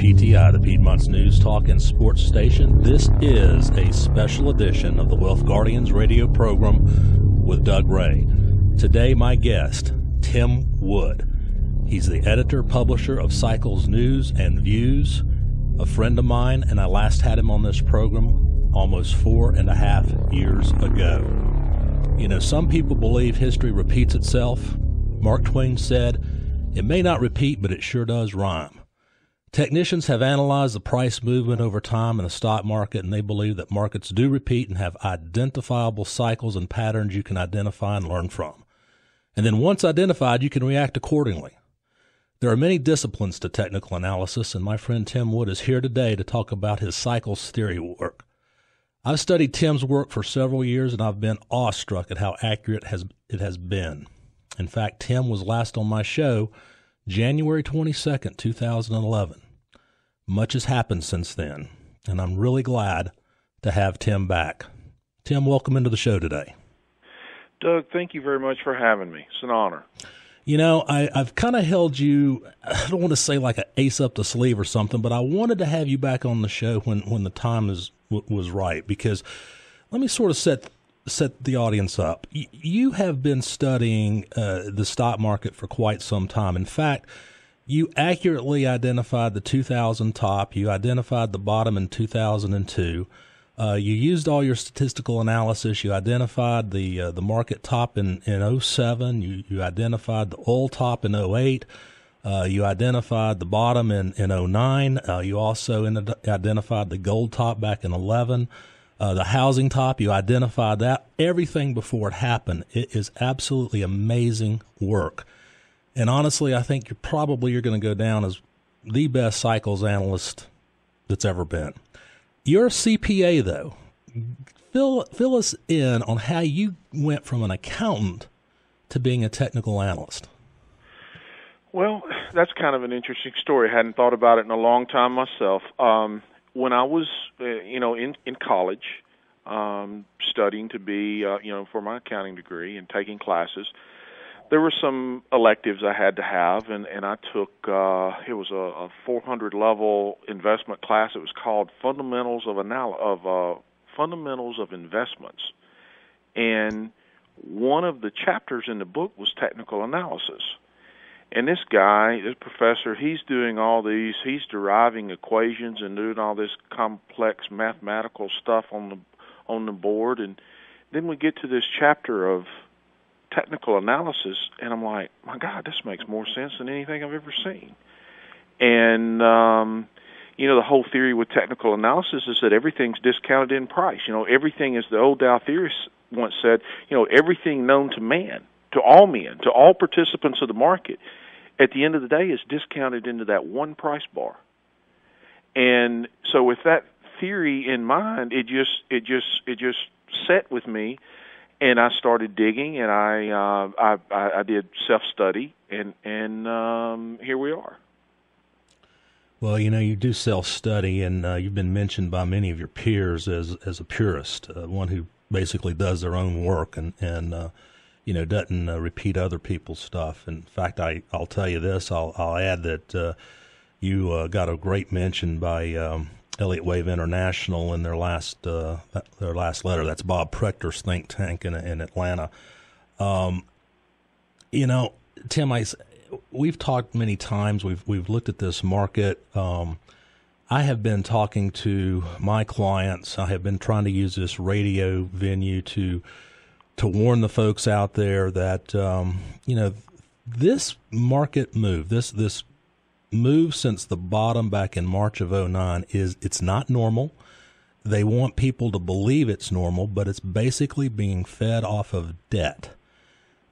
WPTI, the Piedmont's news, talk, and sports station. This is a special edition of the Wealth Guardians radio program with Doug Ray. Today, my guest, Tim Wood. He's the editor, publisher of Cycles News and Views, a friend of mine, and I last had him on this program almost 4.5 years ago. You know, some people believe history repeats itself. Mark Twain said, "It may not repeat, but it sure does rhyme." Technicians have analyzed the price movement over time in the stock market, and they believe that markets do repeat and have identifiable cycles and patterns you can identify and learn from. And then once identified, you can react accordingly. There are many disciplines to technical analysis, and my friend Tim Wood is here today to talk about his cycles theory work. I've studied Tim's work for several years, and I've been awestruck at how accurate it has been. In fact, Tim was last on my show January 22nd, 2011. Much has happened since then, and I'm really glad to have Tim back. Tim, welcome into the show today. Doug, thank you very much for having me. It's an honor. You know, I've kind of held you, I don't want to say like an ace up the sleeve or something, but I wanted to have you back on the show when the time was right, because let me sort of set the audience up. You have been studying the stock market for quite some time. In fact, you accurately identified the 2000 top. You identified the bottom in 2002. You used all your statistical analysis. You identified the market top in 07. You identified the oil top in 08. You identified the bottom in 09. You also identified the gold top back in 11. The housing top, you identified that. Everything before it happened. It is absolutely amazing work. And honestly, I think you're going to go down as the best cycles analyst that's ever been. You're a CPA, though. Fill us in on how you went from an accountant to being a technical analyst. Well, that's kind of an interesting story. I hadn't thought about it in a long time myself. When I was, in college, studying to be, for my accounting degree and taking classes, there were some electives I had to have, and I took, it was a 400-level investment class. It was called Fundamentals of Investments. And one of the chapters in the book was technical analysis. And this guy, this professor, he's doing all these, he's deriving equations and doing all this complex mathematical stuff on the board. And then we get to this chapter of technical analysis, and I'm like, my God, this makes more sense than anything I've ever seen. And, the whole theory with technical analysis is that everything's discounted in price. Everything, as the old Dow theorist once said, everything known to man, to all participants of the market, at the end of the day is discounted into that one price bar. And so with that theory in mind, it just set with me, and I started digging, and I did self-study, and here we are. Well, you do self-study, and you've been mentioned by many of your peers as a purist, one who basically does their own work and doesn't repeat other people's stuff. In fact, I'll tell you this. I'll add that you got a great mention by Elliott Wave International in their last letter. That's Bob Prechter's think tank in Atlanta. Tim, we've talked many times. We've looked at this market. I have been talking to my clients. I have been trying to use this radio venue to warn the folks out there that, this market move, this move since the bottom back in March of 09 it's not normal. They want people to believe it's normal, but it's basically being fed off of debt.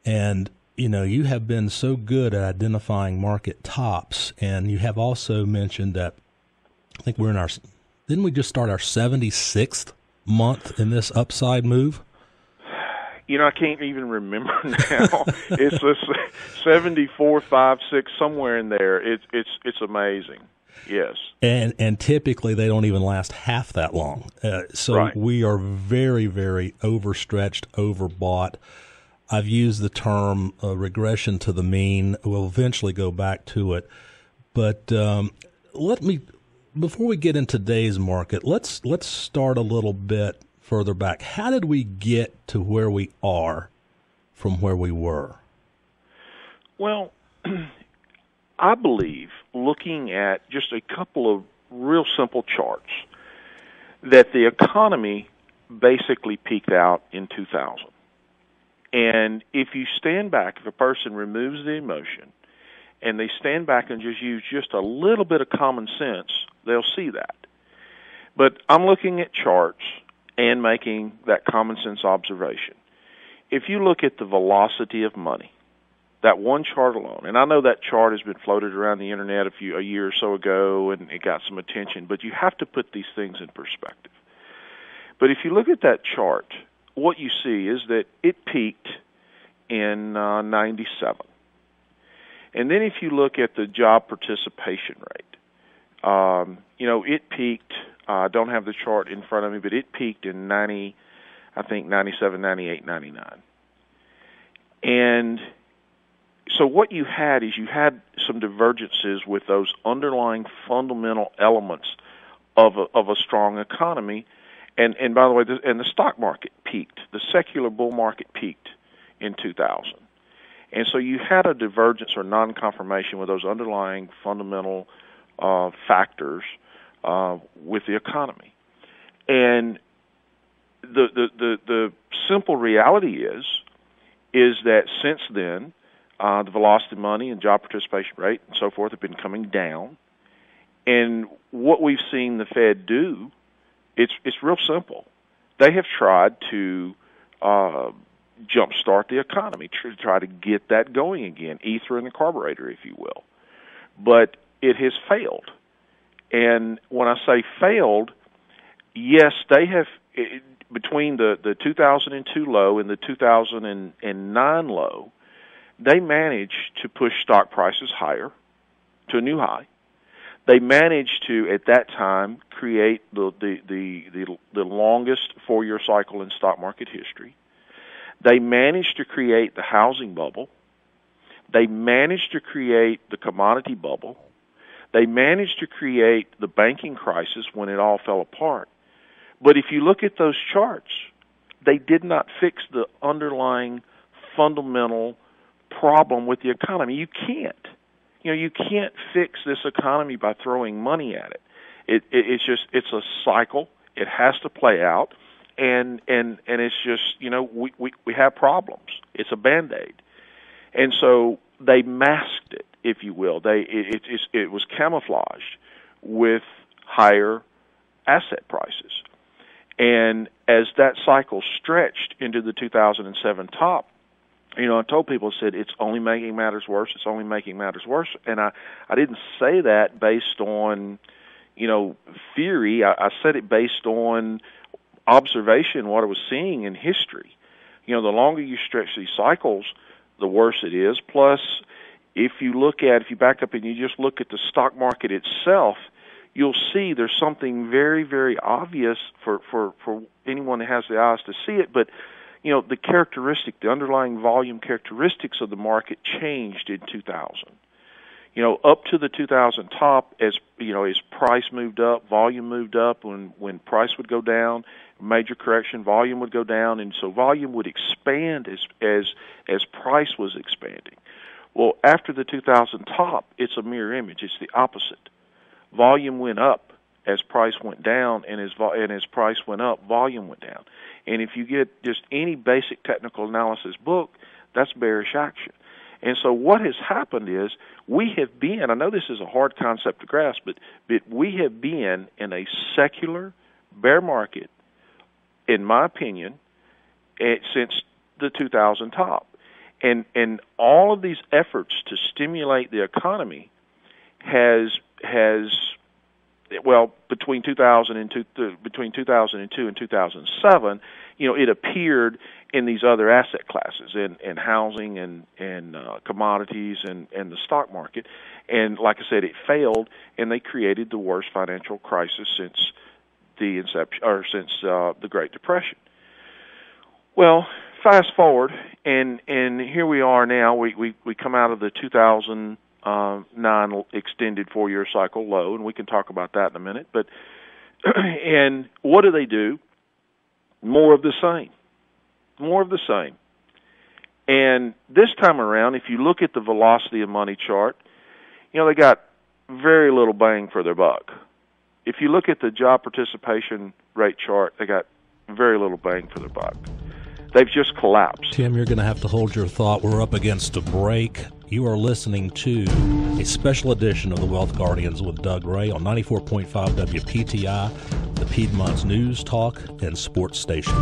And, you have been so good at identifying market tops, and you have also mentioned that I think didn't we just start our 76th month in this upside move? I can't even remember now. It's just 74, 5, 6, somewhere in there. It's amazing. Yes. And typically they don't even last half that long. So right. We are very, very overstretched, overbought. I've used the term regression to the mean. We'll eventually go back to it. But let me before we get into today's market, let's start a little bit further back. How did we get to where we are from where we were? Well, I believe, looking at just a couple of real simple charts, that the economy basically peaked out in 2000. And if you stand back, if a person removes the emotion, and they stand back and just use just a little bit of common sense, they'll see that. But I'm looking at charts and making that common sense observation. If you look at the velocity of money, that one chart alone, and I know that chart has been floated around the internet a year or so ago, and it got some attention, but you have to put these things in perspective. But if you look at that chart, what you see is that it peaked in 97. And then if you look at the job participation rate, it peaked, I don't have the chart in front of me, but it peaked in 97, 98, 99. And so what you had is you had some divergences with those underlying fundamental elements of a strong economy. And by the way, the stock market peaked. The secular bull market peaked in 2000. And so you had a divergence or non-confirmation with those underlying fundamental factors with the economy. And the simple reality is that since then, the velocity of money and job participation rate and so forth have been coming down. And what we've seen the Fed do, it's real simple. They have tried to jumpstart the economy, to try to get that going again, ether in the carburetor, if you will. But it has failed. And when I say failed, yes, they have, between the 2002 low and the 2009 low, they managed to push stock prices higher to a new high. They managed to, at that time, create the longest four-year cycle in stock market history. They managed to create the housing bubble. They managed to create the commodity bubble. They managed to create the banking crisis when it all fell apart. But if you look at those charts, they did not fix the underlying fundamental problem with the economy. You can't. You can't fix this economy by throwing money at it. It's a cycle. It has to play out, and it's just, we have problems. It's a Band-Aid. And so they masked it, if you will. It was camouflaged with higher asset prices. And as that cycle stretched into the 2007 top, I told people, I said, it's only making matters worse. It's only making matters worse. And I didn't say that based on, theory. I said it based on observation, what I was seeing in history. The longer you stretch these cycles, the worse it is. Plus, if you back up and you just look at the stock market itself, you'll see there's something very, very obvious for anyone that has the eyes to see it. But the underlying volume characteristics of the market changed in 2000. Up to the 2000 top, as price moved up, volume moved up. When price would go down, major correction, volume would go down, and so volume would expand as price was expanding. Well, after the 2000 top, it's a mirror image. It's the opposite. Volume went up as price went down, and as price went up, volume went down. And if you get just any basic technical analysis book, that's bearish action. And so what has happened is we have been, I know this is a hard concept to grasp, but we have been in a secular bear market, in my opinion, since the 2000 top. And all of these efforts to stimulate the economy has between 2002 and 2007, it appeared in these other asset classes, in housing and commodities and the stock market. And like I said, it failed, and they created the worst financial crisis since the inception, or since the Great Depression. Well, fast forward, and here we are now. We come out of the 2000 non-extended 4-year cycle low, and we can talk about that in a minute. But and what do? More of the same. More of the same. And this time around, if you look at the velocity of money chart, they got very little bang for their buck. If you look at the job participation rate chart, they got very little bang for their buck. They've just collapsed. Tim, you're going to have to hold your thought. We're up against a break. You are listening to a special edition of the Wealth Guardians with Doug Ray on 94.5 WPTI, the Piedmont's News, Talk, and Sports Station.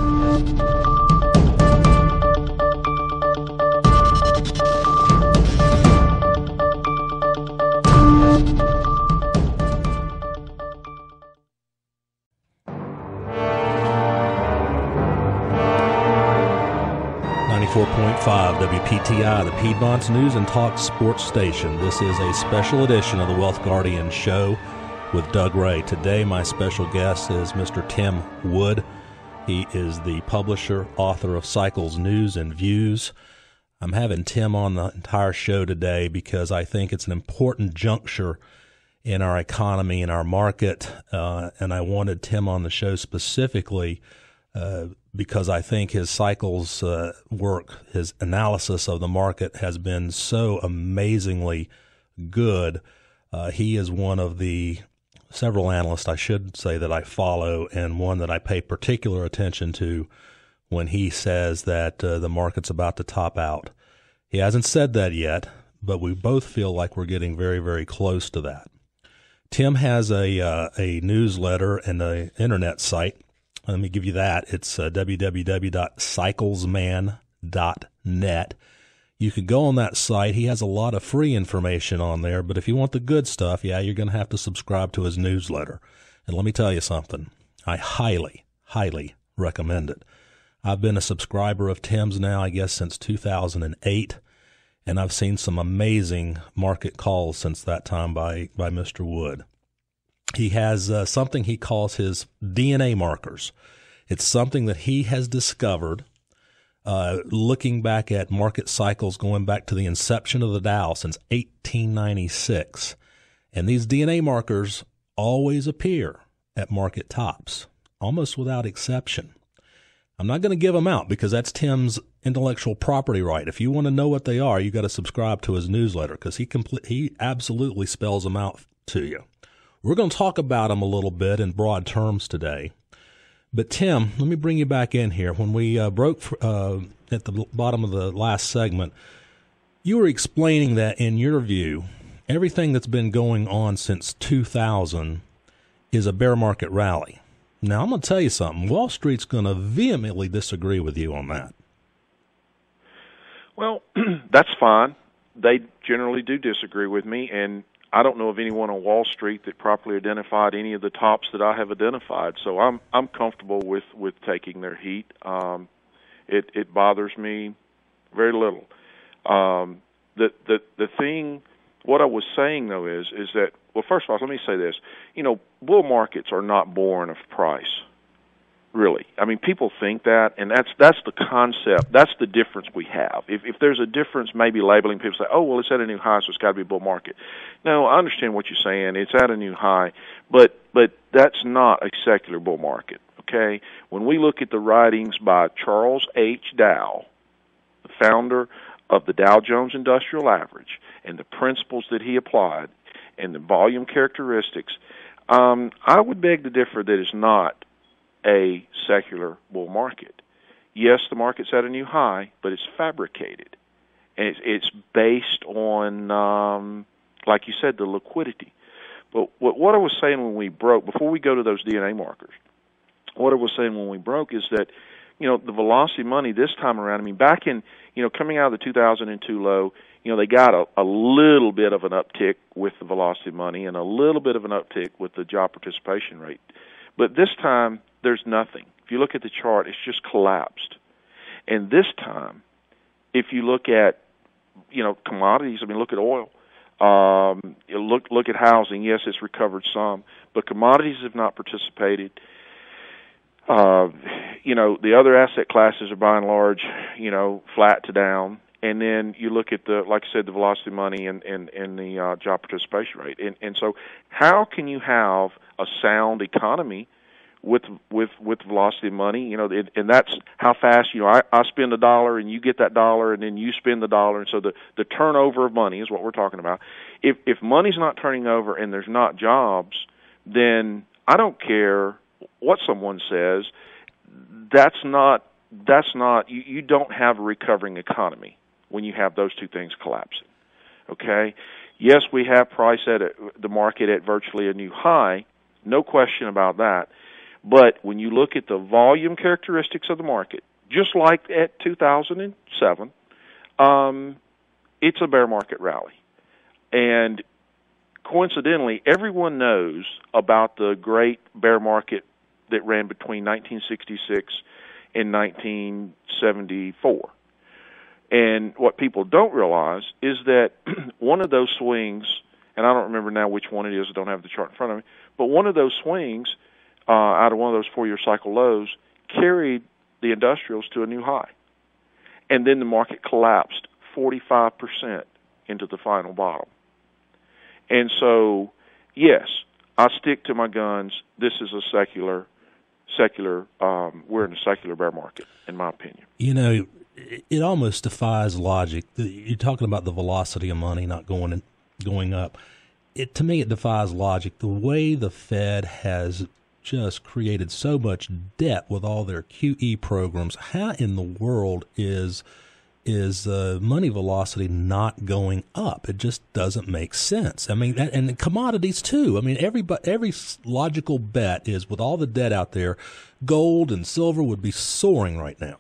94.5 WPTI, the Piedmont's News and Talk Sports Station. This is a special edition of the Wealth Guardian Show with Doug Ray. Today, my special guest is Mr. Tim Wood. He is the publisher, author of Cycles News and Views. I'm having Tim on the entire show today because I think it's an important juncture in our economy and our market, and I wanted Tim on the show specifically because I think his Cycles work, his analysis of the market has been so amazingly good. He is one of the several analysts, I should say, that I follow, and one that I pay particular attention to when he says that the market's about to top out. He hasn't said that yet, but we both feel like we're getting very, very close to that. Tim has a newsletter and an internet site. Let me give you that. It's www.cyclesman.net. You could go on that site. He has a lot of free information on there, but if you want the good stuff, you're going to have to subscribe to his newsletter. And let me tell you something. I highly, highly recommend it. I've been a subscriber of Tim's now, I guess, since 2008, and I've seen some amazing market calls since that time by Mr. Wood. He has something he calls his DNA markers. It's something that he has discovered looking back at market cycles going back to the inception of the Dow since 1896. And these DNA markers always appear at market tops, almost without exception. I'm not going to give them out because that's Tim's intellectual property right. If you want to know what they are, you got to subscribe to his newsletter because he absolutely spells them out to you. We're going to talk about them a little bit in broad terms today. But, Tim, let me bring you back in here. When we broke at the bottom of the last segment, you were explaining that, in your view, everything that's been going on since 2000 is a bear market rally. Now, I'm going to tell you something. Wall Street's going to vehemently disagree with you on that. Well, that's fine. They generally do disagree with me, and I don't know of anyone on Wall Street that properly identified any of the tops that I have identified. So I'm comfortable with taking their heat. It bothers me very little. The thing, what I was saying though is that, well, first of all, let me say this. Bull markets are not born of price. Really. I mean, people think that, and that's the concept. That's the difference we have. If there's a difference, maybe labeling, people say, oh, well, it's at a new high, so it's got to be a bull market. No, I understand what you're saying. It's at a new high, but that's not a secular bull market, okay? When we look at the writings by Charles H. Dow, the founder of the Dow Jones Industrial Average, and the principles that he applied, and the volume characteristics, I would beg to differ that it's not a secular bull market. Yes, the market's at a new high, but it's fabricated. And it's based on, like you said, the liquidity. But what I was saying when we broke, before we go to those DNA markers, what I was saying when we broke is that, the velocity money this time around, I mean, back in, coming out of the 2002 low, they got a little bit of an uptick with the velocity money and a little bit of an uptick with the job participation rate. But this time, there's nothing. If you look at the chart, it's just collapsed. And this time, if you look at, commodities, I mean, look at oil. Look at housing. Yes, it's recovered some, but commodities have not participated. The other asset classes are by and large, flat to down. and then you look at the, like I said, the velocity money and the job participation rate. And so how can you have a sound economy with velocity money? And that's how fast, I spend $1 and you get that $1 and then you spend the $1. And so the turnover of money is what we're talking about. If money's not turning over and there's not jobs, then I don't care what someone says. That's not, you don't have a recovering economy when you have those two things collapsing. Okay? Yes, we have price at the market at virtually a new high, no question about that. But when you look at the volume characteristics of the market, just like at 2007, it's a bear market rally. And coincidentally, everyone knows about the great bear market that ran between 1966 and 1974. And what people don't realize is that one of those swings, and I don't remember now which one it is, I don't have the chart in front of me, but one of those swings out of one of those 4-year cycle lows carried the industrials to a new high. And then the market collapsed 45% into the final bottom. And so, yes, I stick to my guns. This is a secular, we're in a secular bear market, in my opinion. It almost defies logic. You're talking about the velocity of money not going up. To me, it defies logic. The way the Fed has just created so much debt with all their QE programs, how in the world is money velocity not going up? It just doesn't make sense. I mean, and commodities too. I mean, every logical bet is, with all the debt out there, gold and silver would be soaring right now.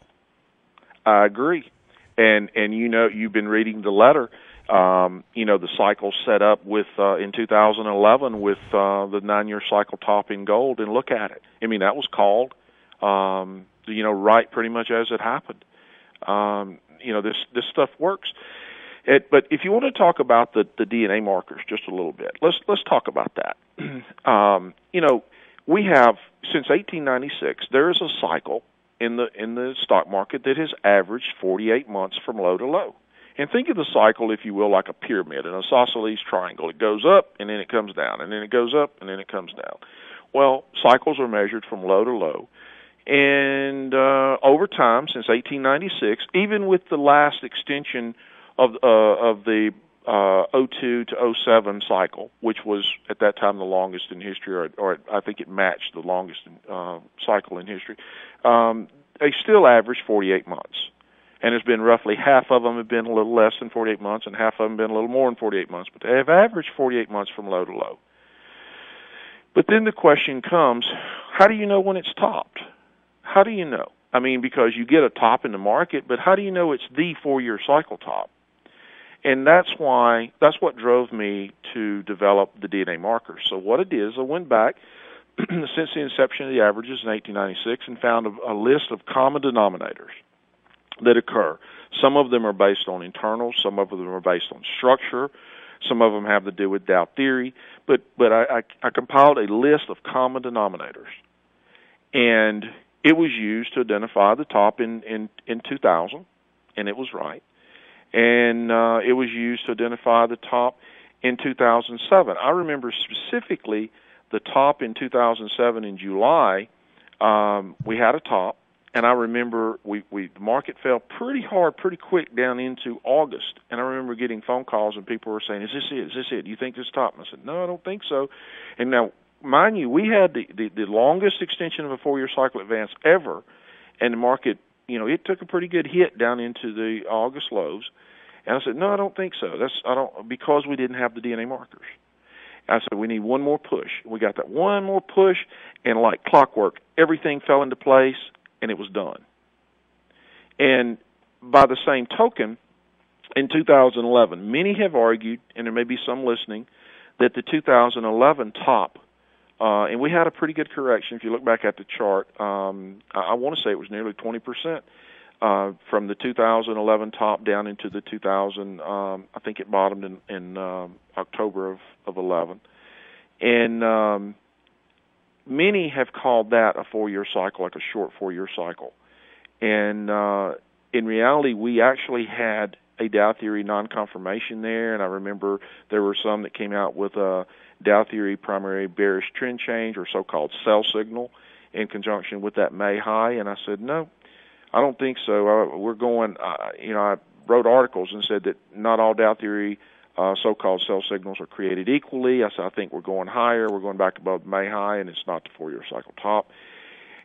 I agree. And you've been reading the letter. The cycle set up with in 2011 with the 9-year cycle top in gold, and look at it. I mean, that was called, right pretty much as it happened. This stuff works. But if you want to talk about the DNA markers just a little bit, let's talk about that. We have, since 1896, there is a cycle in the stock market that has averaged 48 months from low to low. And think of the cycle, if you will, like a pyramid, an isosceles triangle. It goes up, and then it comes down, and then it goes up, and then it comes down. Well, cycles are measured from low to low. And over time, since 1896, even with the last extension of the 02 to 07 cycle, which was at that time the longest in history, or I think it matched the longest cycle in history, they still averaged 48 months. And there's been roughly half of them have been a little less than 48 months, and half of them have been a little more than 48 months, but they have averaged 48 months from low to low. But then the question comes, how do you know when it's topped? How do you know? I mean, because you get a top in the market, but how do you know it's the 4-year cycle top? And that's what drove me to develop the DNA markers. So what it is, I went back since the inception of the averages in 1896 and found a list of common denominators that occur. Some of them are based on internals, some of them are based on structure, some of them have to do with Dow theory, but I compiled a list of common denominators, and it was used to identify the top in 2000, and it was right, and it was used to identify the top in 2007. I remember specifically the top in 2007 in July. We had a top. And I remember the market fell pretty hard, pretty quick down into August. And I remember getting phone calls and people were saying, "Is this it? Is this it? Do you think this top?" And I said, "No, I don't think so." And now, mind you, we had the longest extension of a 4-year cycle advance ever, and the market, it took a pretty good hit down into the August lows. And I said, "No, I don't think so. Because we didn't have the DNA markers." I said, "We need one more push." We got that one more push, and like clockwork, everything fell into place. And it was done. And by the same token, in 2011, many have argued, and there may be some listening, that the 2011 top, and we had a pretty good correction. If you look back at the chart, I want to say it was nearly 20% from the 2011 top down into the 2000. I think it bottomed in October of 11, and many have called that a 4-year cycle, like a short 4-year cycle. And in reality, we actually had a Dow theory non-confirmation there, and I remember there were some that came out with a Dow theory primary bearish trend change or so-called sell signal in conjunction with that May high, and I said, no, I don't think so. We're going, I wrote articles and said that not all Dow theory so-called sell signals are created equally. I said, I think we're going higher. We're going back above May high, and it's not the 4-year cycle top.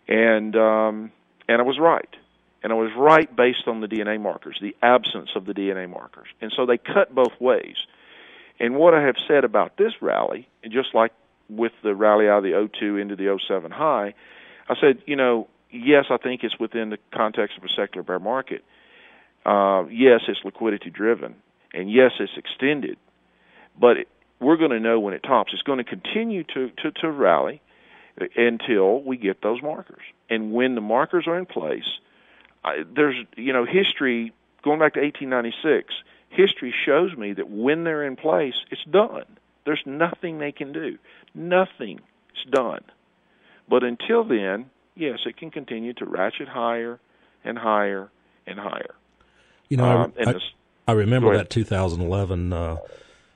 And I was right. And I was right based on the DNA markers, the absence of the DNA markers. And so they cut both ways. And what I have said about this rally, and just like with the rally out of the 02 into the 07 high, I said, yes, I think it's within the context of a secular bear market. Yes, it's liquidity driven. And yes, it's extended. But we're going to know when it tops. It's going to continue to rally until we get those markers. And when the markers are in place, there's, history, going back to 1896, history shows me that when they're in place, it's done. There's nothing they can do. Nothing. It's done. But until then, yes, it can continue to ratchet higher and higher and higher. I remember that 2011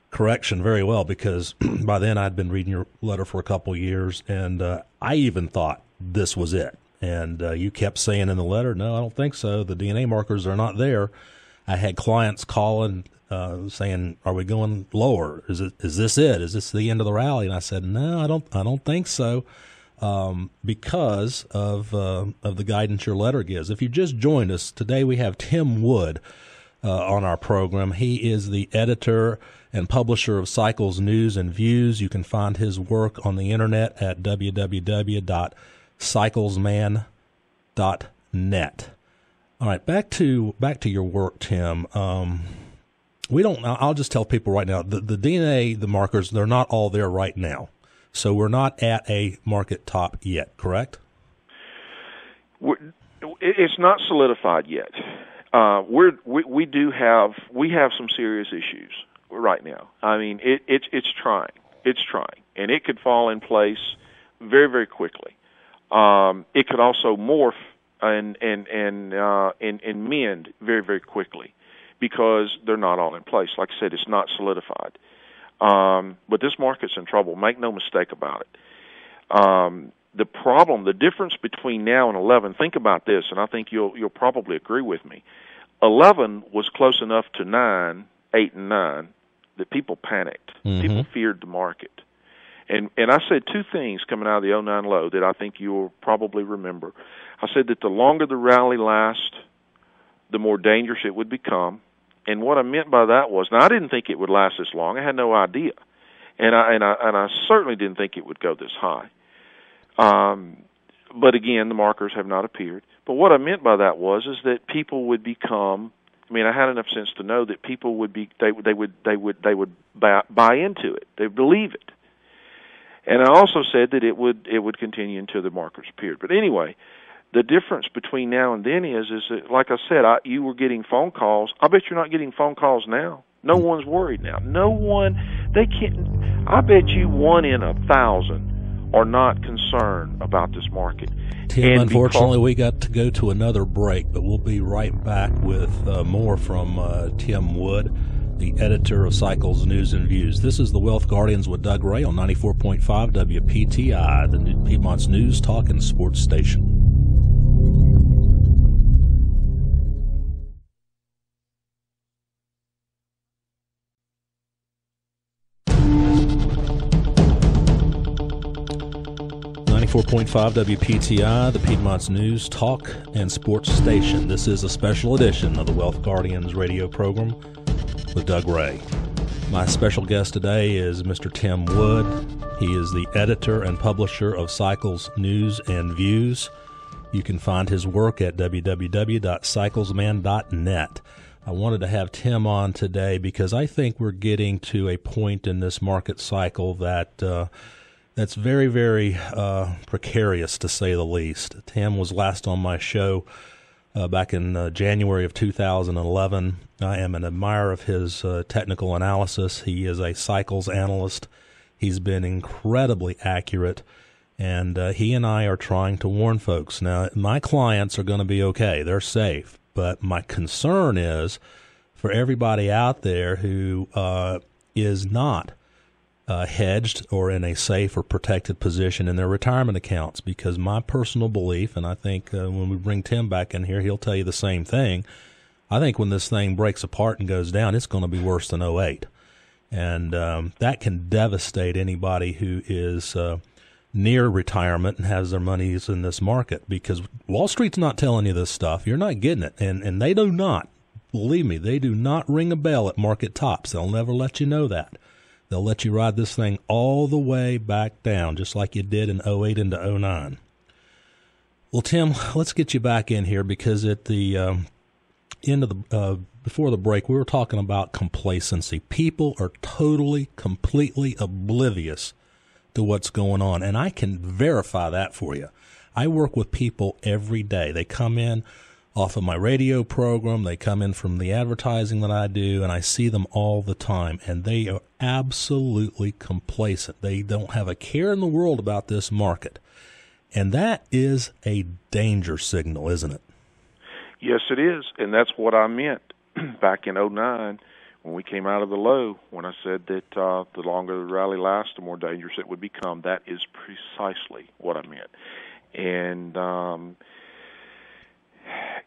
correction very well because by then I'd been reading your letter for a couple of years, and I even thought this was it. And you kept saying in the letter, no, I don't think so. The DNA markers are not there. I had clients calling saying, are we going lower? Is this it? Is this the end of the rally? And I said, no, I don't think so, because of the guidance your letter gives. If you just joined us, today we have Tim Wood on our program. He is the editor and publisher of Cycles News and Views. You can find his work on the internet at www.cyclesman.net. All right, back to your work, Tim. I'll just tell people right now, the DNA, the markers, they're not all there right now. So we're not at a market top yet, correct? It's not solidified yet. We have some serious issues right now. I mean, it's trying, and it could fall in place very, very quickly. It could also morph and mend very, very quickly because they're not all in place. Like I said, it's not solidified. But this market's in trouble. Make no mistake about it. The difference between now and 11, think about this, and I think you'll probably agree with me. 11 was close enough to 9, 8, and 9 that people panicked. Mm-hmm. People feared the market. And I said two things coming out of the 09 low that I think you'll probably remember. I said that the longer the rally lasts, the more dangerous it would become. And what I meant by that was, now I didn't think it would last this long. I had no idea. And I certainly didn't think it would go this high. But again, the markers have not appeared. But what I meant by that is that people would become, I had enough sense to know that people would they would buy into it. They believe it. And I also said that it would continue until the markers appeared. But anyway, the difference between now and then is that, like I said, you were getting phone calls. I bet you're not getting phone calls now. No one's worried now. No one, they can't. I bet you 1 in 1,000 are not concerned about this market. Tim, unfortunately, we got to go to another break, but we'll be right back with more from Tim Wood, the editor of Cycles News and Views. This is the Wealth Guardians with Doug Ray on 94.5 WPTI, the Piedmont's news, talk, and sports station. .5 WPTI, the Piedmont's news, talk, and sports station. This is a special edition of the Wealth Guardians radio program with Doug Ray. My special guest today is Mr. Tim Wood. He is the editor and publisher of Cycles News and Views. You can find his work at www.cyclesman.net. I wanted to have Tim on today because I think we're getting to a point in this market cycle that's very, very precarious, to say the least. Tim was last on my show back in January of 2011. I am an admirer of his technical analysis. He is a cycles analyst. He's been incredibly accurate, and he and I are trying to warn folks. Now, my clients are going to be okay. They're safe. But my concern is for everybody out there who is not hedged or in a safe or protected position in their retirement accounts, because my personal belief, and I think when we bring Tim back in here, he'll tell you the same thing, I think when this thing breaks apart and goes down, it's going to be worse than '08. And that can devastate anybody who is near retirement and has their monies in this market, because Wall Street's not telling you this stuff. You're not getting it. And they do not, believe me, they do not ring a bell at market tops. They'll never let you know that. They'll let you ride this thing all the way back down, just like you did in '08 into '09. Well, Tim, let's get you back in here, because at the end of the before the break, we were talking about complacency. People are totally, completely oblivious to what's going on, and I can verify that for you. I work with people every day. They come in off of my radio program, they come in from the advertising that I do, and I see them all the time, and they are absolutely complacent. They don't have a care in the world about this market, and that is a danger signal, isn't it? Yes, it is, and that's what I meant back in '09 when we came out of the low, when I said that the longer the rally lasts, the more dangerous it would become. That is precisely what I meant. And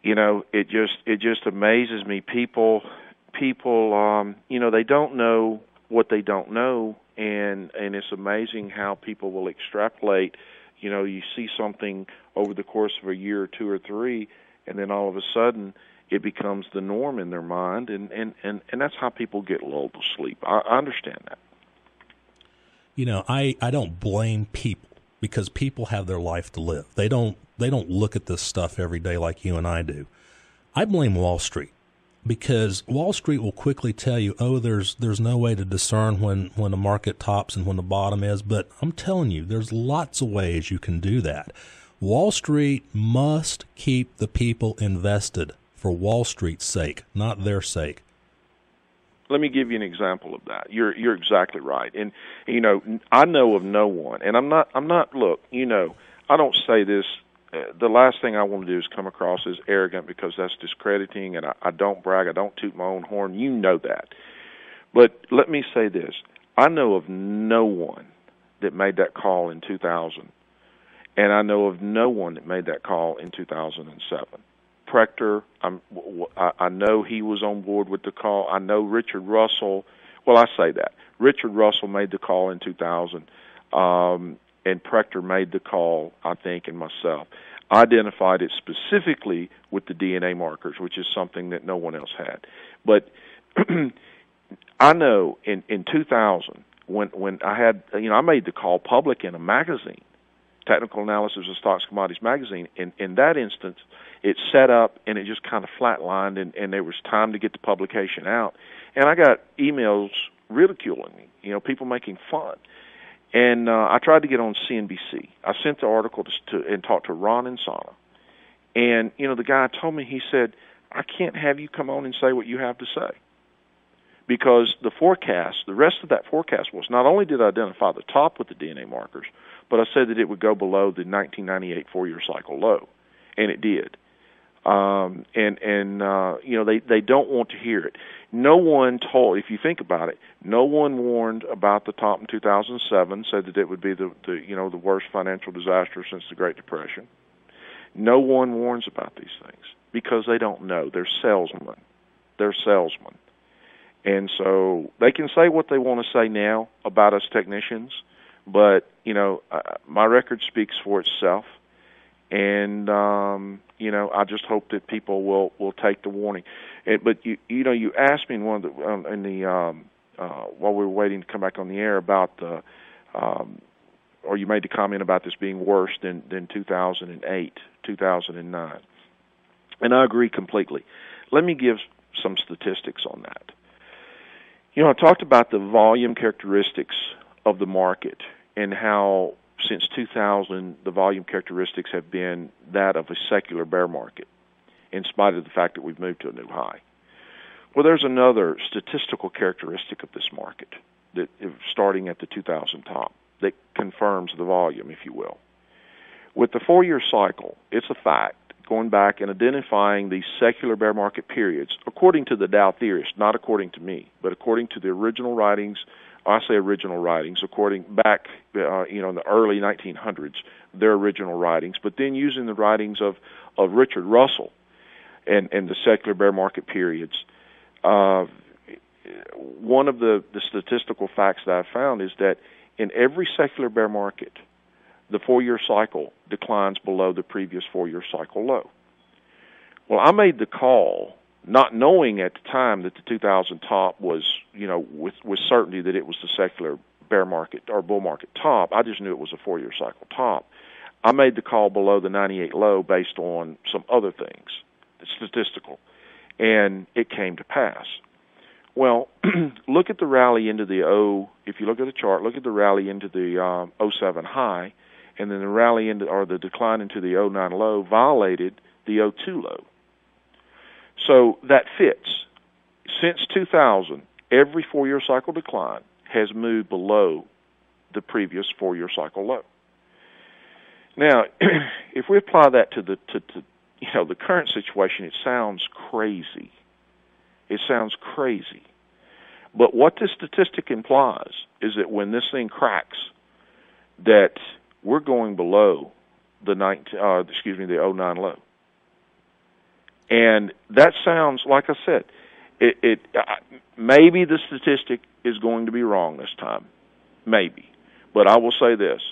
it just amazes me. People, they don't know what they don't know, and it's amazing how people will extrapolate. You see something over the course of a year or two or three, and then all of a sudden it becomes the norm in their mind, and that's how people get lulled to sleep. I understand that. I don't blame people, because people have their life to live. They don't look at this stuff every day like you and I do. I blame Wall Street, because Wall Street will quickly tell you, there's no way to discern when the market tops and when the bottom is, but I'm telling you, there's lots of ways you can do that. Wall Street must keep the people invested for Wall Street's sake, not their sake. Let me give you an example of that. You're exactly right. And I know of no one, and I'm not look, I don't say this, the last thing I want to do is come across as arrogant, because that's discrediting, and I don't brag, I don't toot my own horn, you know that. But let me say this, I know of no one that made that call in 2000, and I know of no one that made that call in 2007. Prechter, I know he was on board with the call. I know Richard Russell, Richard Russell made the call in 2000, and Prechter made the call, I think, and myself. I identified it specifically with the DNA markers, which is something that no one else had. But I know in 2000, when I had, I made the call public in a magazine, Technical Analysis of Stocks Commodities magazine. In that instance, it set up and it just kind of flatlined, and there was time to get the publication out. And I got emails ridiculing me, people making fun. And I tried to get on CNBC. I sent the article and talked to Ron Insana. And, the guy told me, he said, I can't have you come on and say what you have to say. Because the rest of that forecast was, not only did I identify the top with the DNA markers, but I said that it would go below the 1998 four-year cycle low. And it did. They don't want to hear it. No one told, if you think about it, no one warned about the top in 2007, said that it would be the worst financial disaster since the Great Depression. No one warns about these things because they don't know. They're salesmen. And so they can say what they want to say now about us technicians, but, my record speaks for itself. And, I just hope that people will take the warning. But you asked me in one of while we were waiting to come back on the air about or you made the comment about this being worse than 2008, 2009. And I agree completely. Let me give some statistics on that. I talked about the volume characteristics of the market and how since 2000, the volume characteristics have been that of a secular bear market, in spite of the fact that we've moved to a new high. Well, there's another statistical characteristic of this market, that starting at the 2000 top, that confirms the volume, if you will. With the four-year cycle, it's a fact, going back and identifying these secular bear market periods, according to the Dow theorists, not according to me, but according to the original writings. I say original writings, according back, in the early 1900s, their original writings, but then using the writings of Richard Russell and the secular bear market periods. One of the statistical facts that I found is that in every secular bear market, the 4-year cycle declines below the previous 4-year cycle low. Well, I made the call, not knowing at the time that the 2000 top was, with certainty that it was the secular bear market or bull market top. I just knew it was a 4-year cycle top. I made the call below the 98 low based on some other things, statistical, and it came to pass. Well, look at the rally into if you look at the chart, look at the rally into the 07 high, and then the rally the decline into the 09 low violated the 02 low. So that fits. Since 2000, every 4-year cycle decline has moved below the previous 4-year cycle low. Now, if we apply that to the current situation, it sounds crazy. It sounds crazy. But what this statistic implies is that when this thing cracks, that we're going below the 09 low. And that sounds, like I said, maybe the statistic is going to be wrong this time. Maybe. But I will say this.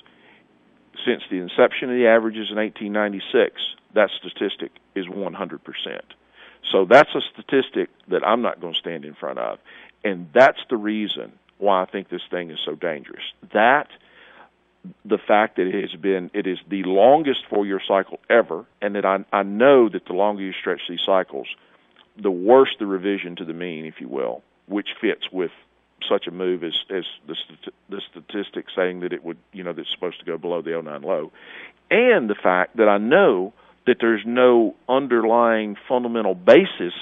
Since the inception of the averages in 1896, that statistic is 100%. So that's a statistic that I'm not going to stand in front of. And that's the reason why I think this thing is so dangerous. The fact that it is the longest 4-year cycle ever, and that I know that the longer you stretch these cycles, the worse the revision to the mean, if you will, which fits with such a move as the statistic saying that it would, that it's supposed to go below the 09 low, and the fact that I know that there's no underlying fundamental basis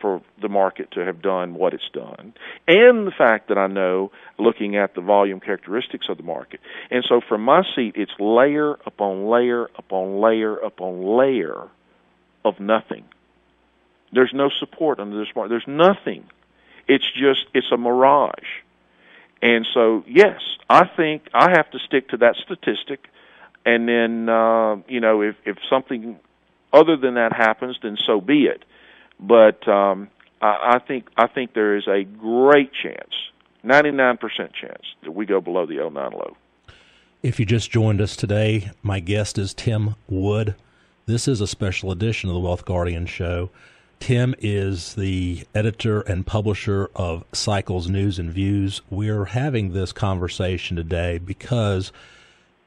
for the market to have done what it's done, and the fact that I know, looking at the volume characteristics of the market. And so from my seat, it's layer upon layer upon layer upon layer of nothing. There's no support under this market. There's nothing. It's a mirage. And so, yes, I think I have to stick to that statistic, and then, if something other than that happens, then so be it. But I think there is a great chance, 99% chance, that we go below the 09 low. If you just joined us today, my guest is Tim Wood. This is a special edition of the Wealth Guardian Show. Tim is the editor and publisher of Cycles News and Views. We're having this conversation today because,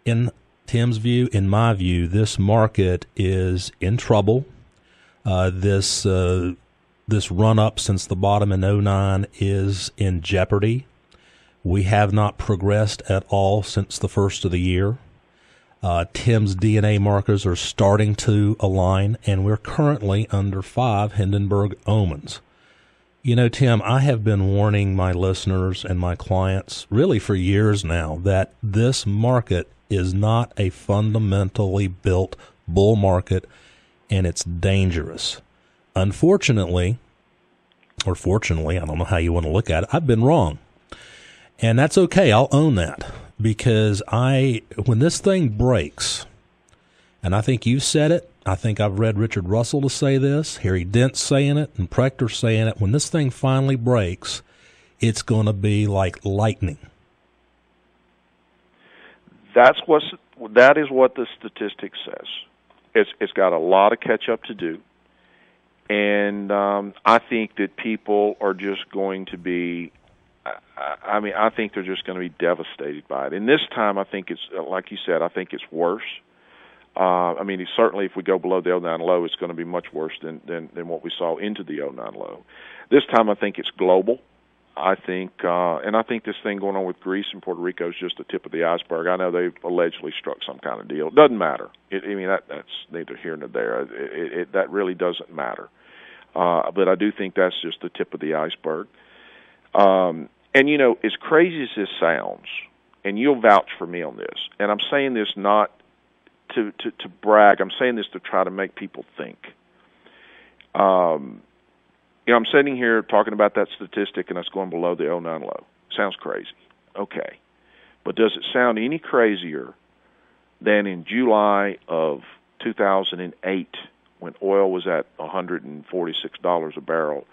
in Tim's view, in my view, this market is in trouble. This run-up since the bottom in 09 is in jeopardy. We have not progressed at all since the first of the year. Tim's DNA markers are starting to align, and we're currently under 5 Hindenburg omens. Tim, I have been warning my listeners and my clients really for years now that this market is not a fundamentally built bull market, and it's dangerous. Unfortunately, or fortunately, I don't know how you want to look at it, I've been wrong. And that's okay, I'll own that, because when this thing breaks, and I think you said it, I think I've read Richard Russell to say this, Harry Dent saying it, and Prechter saying it, when this thing finally breaks, it's going to be like lightning. That is what the statistic says. It's got a lot of catch up to do, and I think that people are just going to be. I think they're just going to be devastated by it. And this time, I think it's like you said. I think it's worse. Certainly, if we go below the 09 low, it's going to be much worse than what we saw into the 09 low. This time, I think it's global. I think this thing going on with Greece and Puerto Rico is just the tip of the iceberg. I know they've allegedly struck some kind of deal. It doesn't matter. That's neither here nor there. That really doesn't matter. But I do think that's just the tip of the iceberg. As crazy as this sounds, and you'll vouch for me on this, and I'm saying this not to brag. I'm saying this to try to make people think. I'm sitting here talking about that statistic, and it's going below the '09 low. Sounds crazy. Okay. But does it sound any crazier than in July of 2008 when oil was at $146 a barrel?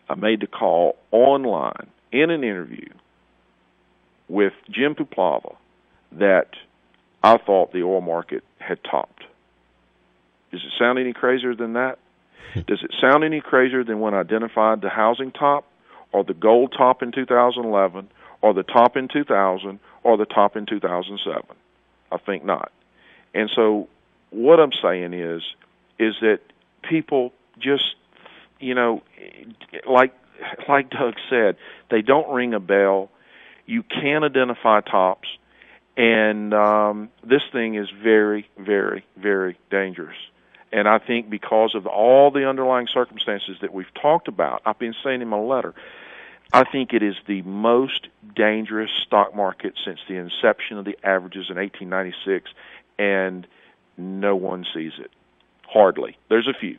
I made the call online in an interview with Jim Puplava that I thought the oil market had topped. Does it sound any crazier than that? Does it sound any crazier than when I identified the housing top, or the gold top in 2011, or the top in 2000, or the top in 2007? I think not. And so what I'm saying is that people just, like Doug said, they don't ring a bell. You can identify tops, and this thing is very, very, very dangerous. And I think because of all the underlying circumstances that we've talked about, I've been saying in my letter, I think it is the most dangerous stock market since the inception of the averages in 1896, and no one sees it. Hardly. There's a few.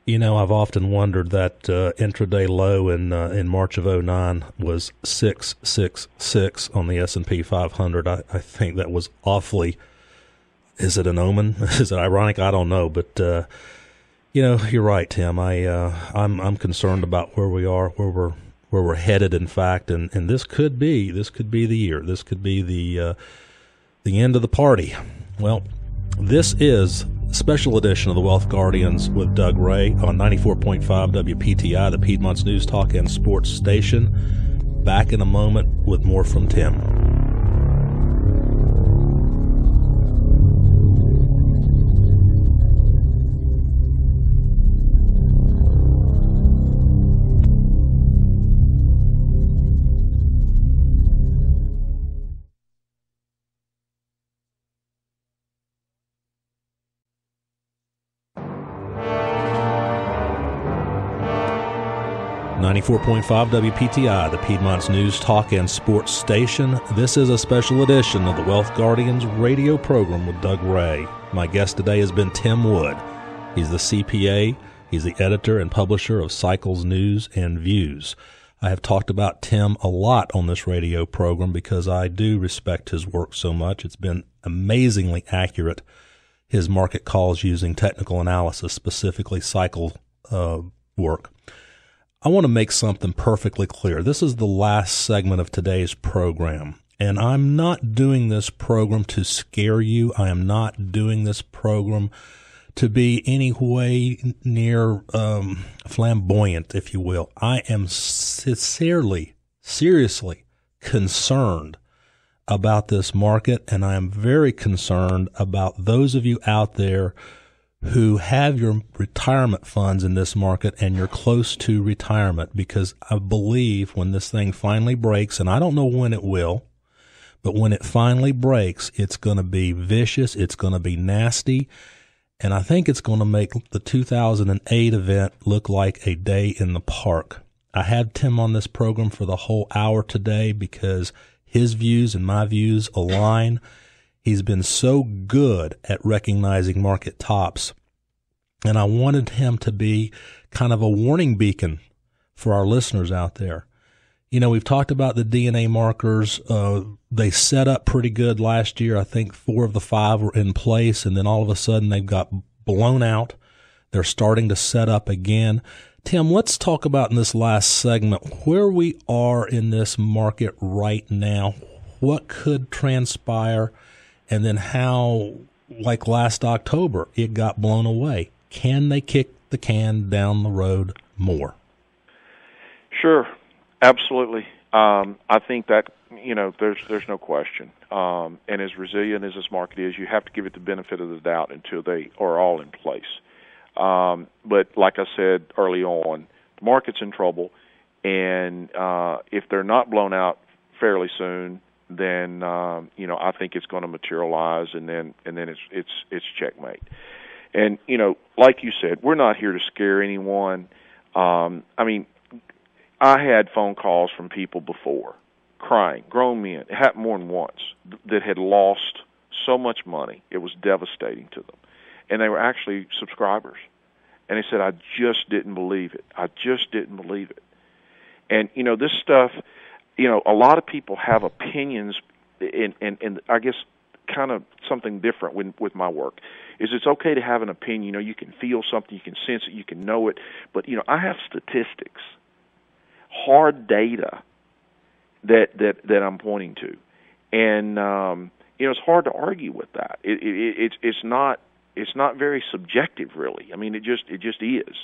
I've often wondered that intraday low in March of '09 was 666 on the S&P 500. I think that was awfully. Is it an omen? Is it ironic? I don't know, but you're right, Tim. I'm concerned about where we are, where we're headed. In fact, and this could be the year. This could be the end of the party. Well, this is a special edition of the Wealth Guardians with Doug Ray on 94.5 WPTI, the Piedmont's News Talk and Sports Station. Back in a moment with more from Tim. 94.5 WPTI, the Piedmont's News Talk and Sports Station. This is a special edition of the Wealth Guardians radio program with Doug Ray. My guest today has been Tim Wood. He's the CPA. He's the editor and publisher of Cycles News and Views. I have talked about Tim a lot on this radio program because I do respect his work so much. It's been amazingly accurate, his market calls using technical analysis, specifically cycle work. I want to make something perfectly clear. This is the last segment of today's program, and I'm not doing this program to scare you. I am not doing this program to be any way near flamboyant, if you will. I am seriously concerned about this market, and I am very concerned about those of you out there who have your retirement funds in this market and you're close to retirement, because I believe when this thing finally breaks, and I don't know when it will, but when it finally breaks, it's going to be vicious, it's going to be nasty, and I think it's going to make the 2008 event look like a day in the park. I had Tim on this program for the whole hour today because his views and my views align. He's been so good at recognizing market tops, and I wanted him to be kind of a warning beacon for our listeners out there. You know, we've talked about the DNA markers. They set up pretty good last year. I think 4 of the 5 were in place, and then all of a sudden they've got blown out. They're starting to set up again. Tim, let's talk about in this last segment where we are in this market right now, what could transpire, and then how, like last October, it got blown away. Can they kick the can down the road more? Sure, absolutely. I think that, there's no question. And as resilient as this market is, you have to give it the benefit of the doubt until they are all in place. But like I said early on, the market's in trouble, and if they're not blown out fairly soon, then I think it's going to materialize, and then it's checkmate. And like you said, we're not here to scare anyone. I had phone calls from people before, crying, grown men. It happened more than once, that had lost so much money. It was devastating to them. And they were actually subscribers. And they said, I just didn't believe it. I just didn't believe it. And, this stuff, a lot of people have opinions, and I guess kind of something different with my work is it's okay to have an opinion. You can feel something, you can sense it, you can know it. But, I have statistics, hard data that I'm pointing to. And, it's hard to argue with that. It's not very subjective, really. I mean, it just is.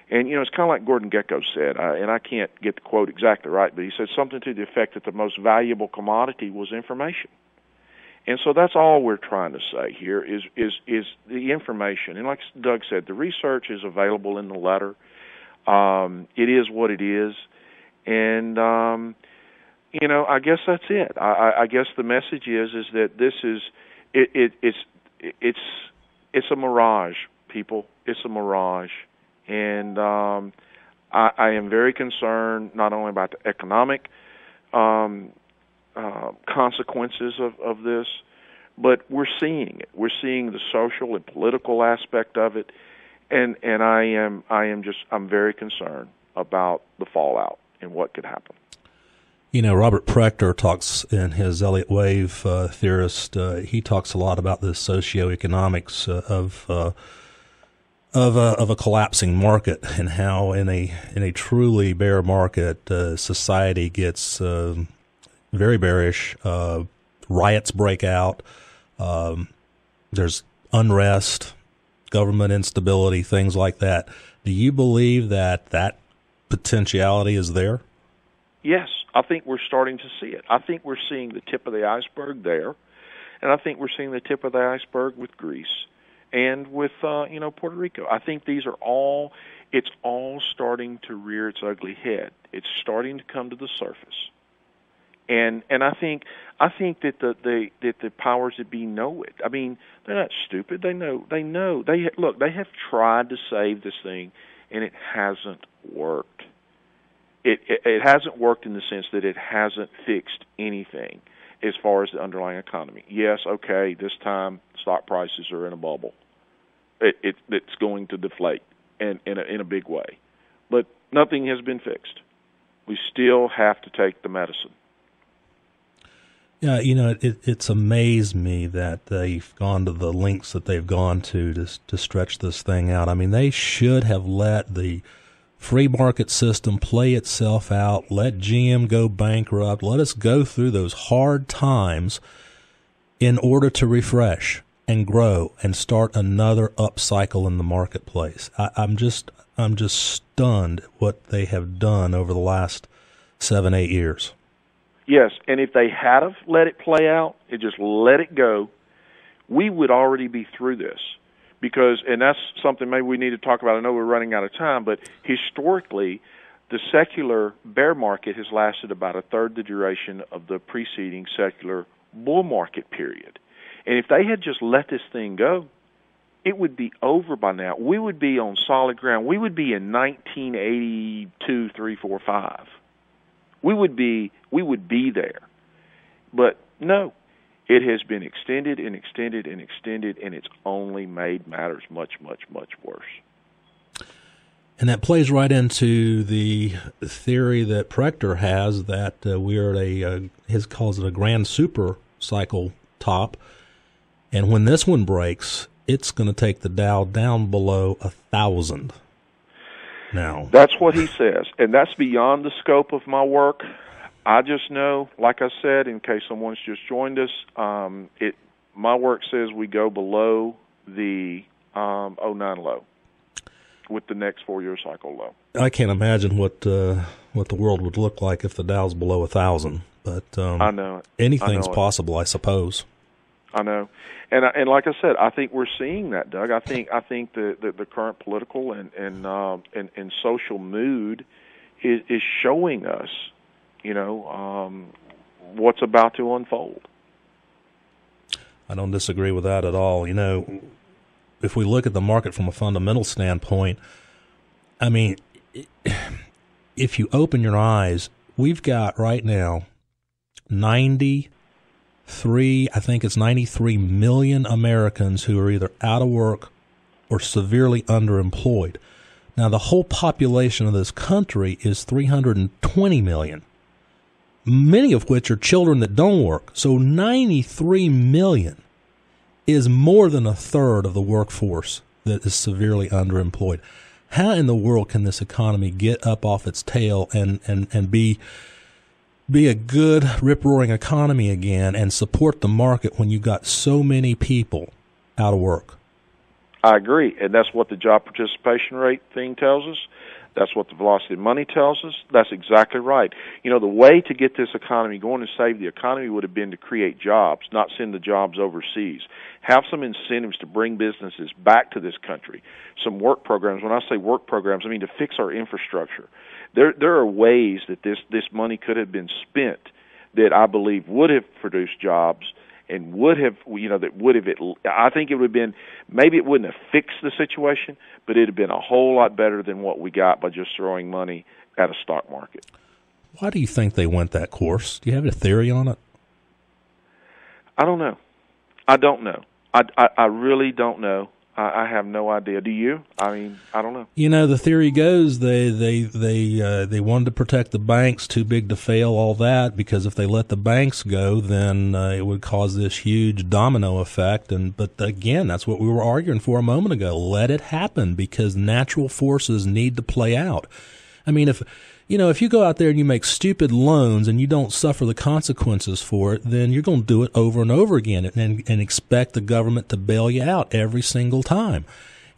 And, it's kind of like Gordon Gekko said, and I can't get the quote exactly right, but he said something to the effect that the most valuable commodity was information. And so that's all we're trying to say here is the information. And like Doug said, the research is available in the letter. It is what it is. And, I guess that's it. I guess the message is that this is, it's a mirage, people. It's a mirage. And I am very concerned not only about the economic consequences of this, but we're seeing it. We're seeing the social and political aspect of it, and I'm very concerned about the fallout and what could happen. Robert Prechter talks in his Elliott Wave theorist. He talks a lot about the socioeconomics of a collapsing market and how in a truly bear market society gets very bearish. Riots break out. There's unrest, government instability, things like that. Do you believe that potentiality is there? Yes, I think we're starting to see it. I think we're seeing the tip of the iceberg there, and I think we're seeing the tip of the iceberg with Greece and with Puerto Rico. I think it's all starting to rear its ugly head. It's starting to come to the surface. And I think that the powers that be know it. I mean, they're not stupid. They know. They have tried to save this thing, and it hasn't worked. It hasn't worked in the sense that it hasn't fixed anything as far as the underlying economy. Yes, okay, this time stock prices are in a bubble. It's going to deflate in a big way, but nothing has been fixed. We still have to take the medicine. Yeah, it's amazed me that they've gone to the lengths that they've gone to stretch this thing out. I mean, they should have let the free market system play itself out, let GM go bankrupt, let us go through those hard times in order to refresh and grow and start another upcycle in the marketplace. I'm just stunned what they have done over the last 7-8 years. Yes, and if they had have let it play out and just let it go, we would already be through this. Because, and that's something maybe we need to talk about. I know we're running out of time, but historically, the secular bear market has lasted about a third the duration of the preceding secular bull market period. And if they had just let this thing go, it would be over by now. We would be on solid ground. We would be in 1982, 3, 4, 5. We would be there. But no. It has been extended and extended and extended, and it's only made matters much, much, much worse. And that plays right into the theory that Prechter has that we are his calls it a grand super cycle top, and when this one breaks, it's going to take the Dow down below 1,000. Now, that's what he says, and that's beyond the scope of my work. I just know, like I said, in case someone's just joined us, my work says we go below the 09 low with the next 4-year cycle low. I can't imagine what the world would look like if the Dow's below 1,000, but I know it. Anything's possible, I suppose. I know, and like I said, I think we're seeing that, Doug. I think the current political and social mood is showing us, what's about to unfold. I don't disagree with that at all. If we look at the market from a fundamental standpoint, I mean, if you open your eyes, we've got right now 90 I think it's 93 million Americans who are either out of work or severely underemployed. Now, the whole population of this country is 320 million, many of which are children that don't work. So 93 million is more than a third of the workforce that is severely underemployed. How in the world can this economy get up off its tail and be a good rip-roaring economy again and support the market when you've got so many people out of work? I agree, and that's what the job participation rate thing tells us. That's what the velocity of money tells us. That's exactly right. You know, the way to get this economy going and save the economy would have been to create jobs, not send the jobs overseas. Have some incentives to bring businesses back to this country. Some work programs. When I say work programs, I mean to fix our infrastructure. There are ways that this money could have been spent that I believe would have produced jobs and would have, I think it would have been, maybe it wouldn't have fixed the situation, but it would have been a whole lot better than what we got by just throwing money at a stock market. Why do you think they went that course? Do you have a theory on it? I don't know. I don't know. I really don't know. I have no idea. Do you? I mean, I don't know. You know, the theory goes they wanted to protect the banks, too big to fail, all that, because if they let the banks go, then it would cause this huge domino effect. But again, that's what we were arguing for a moment ago. Let it happen, because natural forces need to play out. I mean, if you go out there and you make stupid loans and you don't suffer the consequences for it, then you're going to do it over and over again and expect the government to bail you out every single time.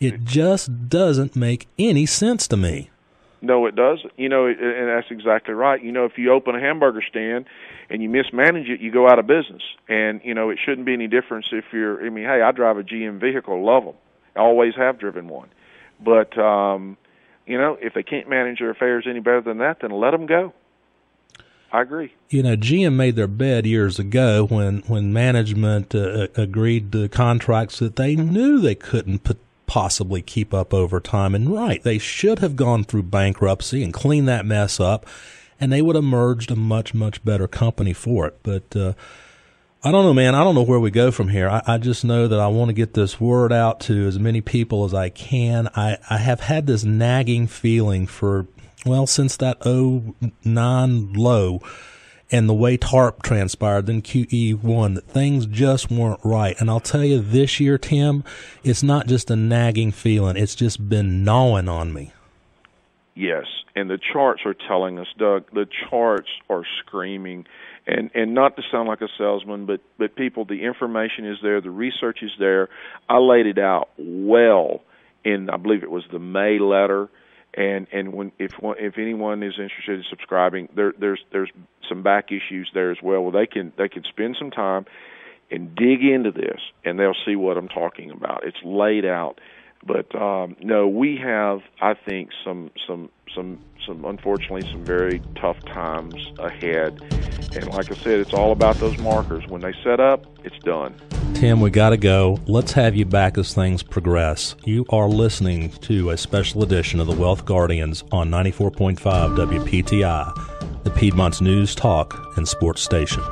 It just doesn't make any sense to me. No, it doesn't. And that's exactly right. If you open a hamburger stand and you mismanage it, you go out of business. And, it shouldn't be any difference if hey, I drive a GM vehicle, love them. I always have driven one. But, if they can't manage their affairs any better than that, then let them go. I agree. GM made their bed years ago when management agreed to contracts that they knew they couldn't possibly keep up over time. And right, they should have gone through bankruptcy and cleaned that mess up, and they would have merged a much, much better company for it. But I don't know, man. I don't know where we go from here. I just know that I want to get this word out to as many people as I can. I have had this nagging feeling since that 2009 low and the way TARP transpired, then QE1, that things just weren't right. And I'll tell you, this year, Tim, it's not just a nagging feeling. It's just been gnawing on me. Yes, and the charts are telling us, Doug, the charts are screaming. And not to sound like a salesman, but people, the information is there, the research is there. I laid it out well in, I believe it was the May letter. And if anyone is interested in subscribing, there's some back issues there as well. Well, they can spend some time and dig into this, and they'll see what I'm talking about. It's laid out. But no, we have, I think, some unfortunately some very tough times ahead. And like I said, it's all about those markers. When they set up, it's done. Tim, we got to go. Let's have you back as things progress. You are listening to a special edition of the Wealth Guardians on 94.5 WPTI, the Piedmont's news, talk, and sports station.